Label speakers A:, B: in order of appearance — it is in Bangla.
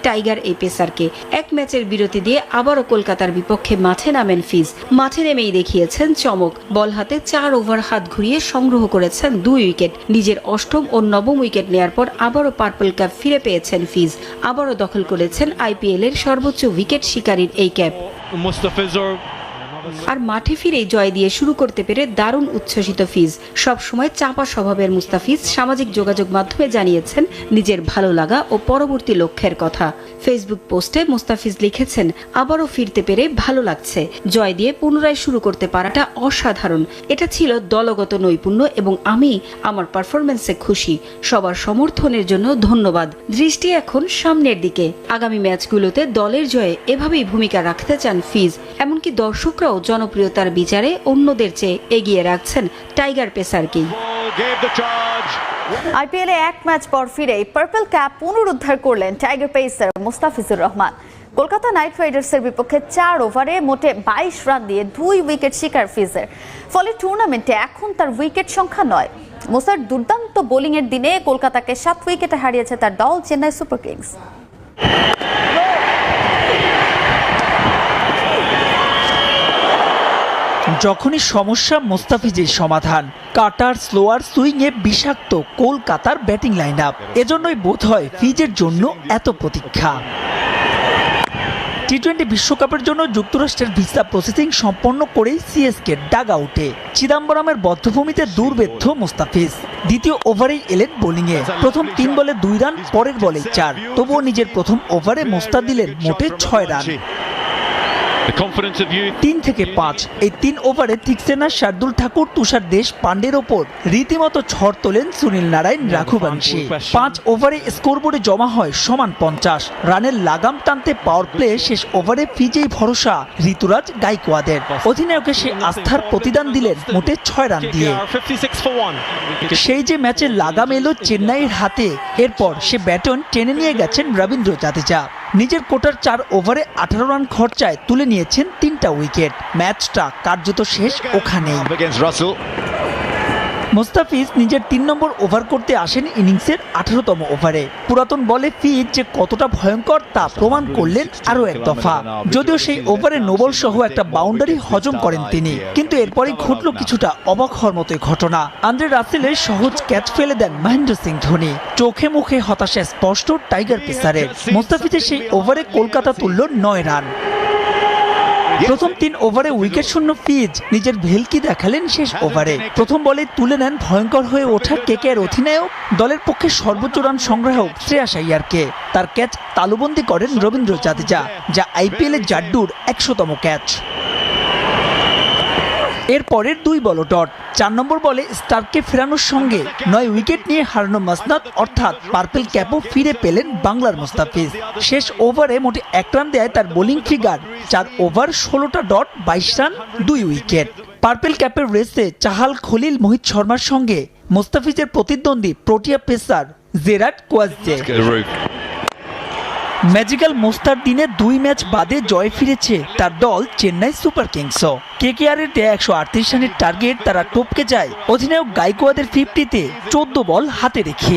A: টাইগার এই পেসারকে। এক ম্যাচের বিরতি দিয়ে আবারও কলকাতার বিপক্ষে মাঠে নামেন ফিজ। মাঠে নেমেই দেখিয়েছেন চমক। বল হাতে 4 ওভার হাত ঘুরিয়ে সংগ্রহ করেছেন 2 উইকেট। নিজের অষ্টম ও নবম উইকেট নেয়ার পর আবারও পার্পল ক্যাপ ফিরে পেয়েছেন ফিজ। আবারও দখল করেছেন IPL এর সর্বোচ্চ উইকেট শিকারীর এই ক্যাপ। আর মাঠে ফিরেই জয় দিয়ে শুরু করতে পেরে দারুণ উচ্ছ্বসিত ফিজ। সবসময় চাপা স্বভাবের মুস্তাফিজ সামাজিক যোগাযোগ মাধ্যমে জানিয়েছেন নিজের ভালো লাগা ও পরবর্তী লক্ষ্যের কথা। ফেসবুক পোস্টে মুস্তাফিজ লিখেছেন, আবারও ফিরতে পেরে ভালো লাগছে। জয় দিয়ে পুনরায় শুরু করতে পারাটা অসাধারণ। এটা ছিল দলগত নৈপুণ্য এবং আমি আমার পারফরমেন্সে খুশি। সবার সমর্থনের জন্য ধন্যবাদ। দৃষ্টি এখন সামনের দিকে। আগামী ম্যাচগুলোতে দলের জয়ে এভাবেই ভূমিকা রাখতে চান ফিজ। এমনকি দর্শকরাও জনপ্রিয়তার বিচারে অন্যদের চেয়ে এগিয়ে রাখছেন টাইগার পেসারকেই।
B: IPL-এ এক ম্যাচ পর ফিরেই পার্পল ক্যাপ পুনরুদ্ধার করলেন tiger pacer Mustafizur Rahman. Kolkata knight রাইডার্সের বিপক্ষে 4 ওভারে মোটে 22 রান দিয়ে 2 উইকেট শিকার ফিজের। ফলে টুর্নামেন্টে এখন তার উইকেট সংখ্যা 9। মুসার দুর্দান্ত বোলিংয়ের দিনে কলকাতাকে 7 উইকেটে হারিয়েছে তার দল চেন্নাই সুপার কিংস।
C: যখনই সমস্যা মুস্তাফিজের সমাধান। কাটার স্লোয়ার সুইংয়ে বিষাক্ত কলকাতার ব্যাটিং লাইন আপ। এজন্যই বোধ হয় ফিজের জন্য এত প্রতীক্ষা। টি-20 বিশ্বকাপের জন্য যুক্তরাষ্ট্রের ভিসা প্রসেসিং সম্পন্ন করেই সিএসকে ডাগ আউটে। চিদাম্বরমের বদ্ধভূমিতে দুর্বেদ্য মুস্তাফিজ। দ্বিতীয় ওভারেই এলেন বোলিংয়ে। প্রথম 3 বলে 2 রান, পরের বলে 4। তবুও নিজের প্রথম ওভারে মোস্তাদ দিলেন মোটে 6 রান। 3 থেকে 5 এই 3 ওভারে থিকসেনা, শার্দুল ঠাকুর, তুষার দেশ পান্ডের ওপর রীতিমতো ঝড় তোলেন সুনীল নারায়ণ রাঘুবংশী। 5 ওভারে স্কোরবোর্ডে জমা হয় সমান 50 রানের লাগাম টানতে পাওয়ার প্লে শেষ ওভারে ফিজেই ভরসা ঋতুরাজ গাইকোয়াদের। অধিনায়কে সে আস্থার প্রতিদান দিলেন মোটে 6 রান দিয়ে। সেই যে ম্যাচে লাগাম এলো চেন্নাইয়ের হাতে, এরপর সে ব্যাটন টেনে নিয়ে গেছেন রবীন্দ্র জাদেজা। নিজের কোটার 4 ওভারে 18 রান খরচায় তুলে নিয়েছেন 3টা উইকেট। ম্যাচটা কার্যত শেষ ওখানেই। মুস্তাফিজ নিজের 3 নম্বর ওভার করতে আসেন ইনিংসের 18তম ওভারে। পুরাতন বলে ফিজ যে কতটা ভয়ঙ্কর তা প্রমাণ করলেন আরও এক দফা। যদিও সেই ওভারে নোবল সহ একটা বাউন্ডারি হজম করেন তিনি, কিন্তু এরপরই ঘটল কিছুটা অবাক হওয়ার মতোই ঘটনা। আন্দ্রে রাসেলের সহজ ক্যাচ ফেলে দেন মহেন্দ্র সিং ধোনি। চোখে মুখে হতাশা স্পষ্ট টাইগার পেসারের। মুস্তাফিজের সেই ওভারে কলকাতা তুলল 9 রান। প্রথম 3 ওভারে উইকেট শূন্য ফিজ নিজের ভেলকি দেখালেন শেষ ওভারে। প্রথম বলে তুলে নেন ভয়ঙ্কর হয়ে ওঠা কেকেআর অধিনায়ক, দলের পক্ষে সর্বোচ্চ রান সংগ্রাহক শ্রেয়াস আইয়ারকে। তার ক্যাচ তালুবন্দী করেন রবীন্দ্র জাদেজা, যা IPL-এ জাড্ডুর 100তম ক্যাচ। এর পরের 2 বল ডট। 4 নম্বর বলে স্টার্ককে ফেরানোর সঙ্গে 9 উইকেট নিয়ে হারানো মাসনাদ অর্থাৎ পার্পল ক্যাপও ফিরে পেলেন বাংলার মুস্তাফিজ। শেষ ওভারে মোটে 1 রান দেয় তার বোলিং ফিগার। 4 ওভার 16টা ডট, 22 রান, 2 উইকেট। পার্পল ক্যাপের রেসে চাহাল, খলিল, মোহিত শর্মার সঙ্গে মুস্তাফিজের প্রতিদ্বন্দ্বী Protea pacer Gerald Coetzee. Magical মোস্তার দিনে 2 ম্যাচ বাদে জয় ফিরেছে তার দল চেন্নাই সুপার কিংসও। কেকেআরের দেয়া 138 রানের টার্গেট তারা টপকে যায় অধিনায়ক গাইকোয়াদের 50-তে 14 বল হাতে রেখে।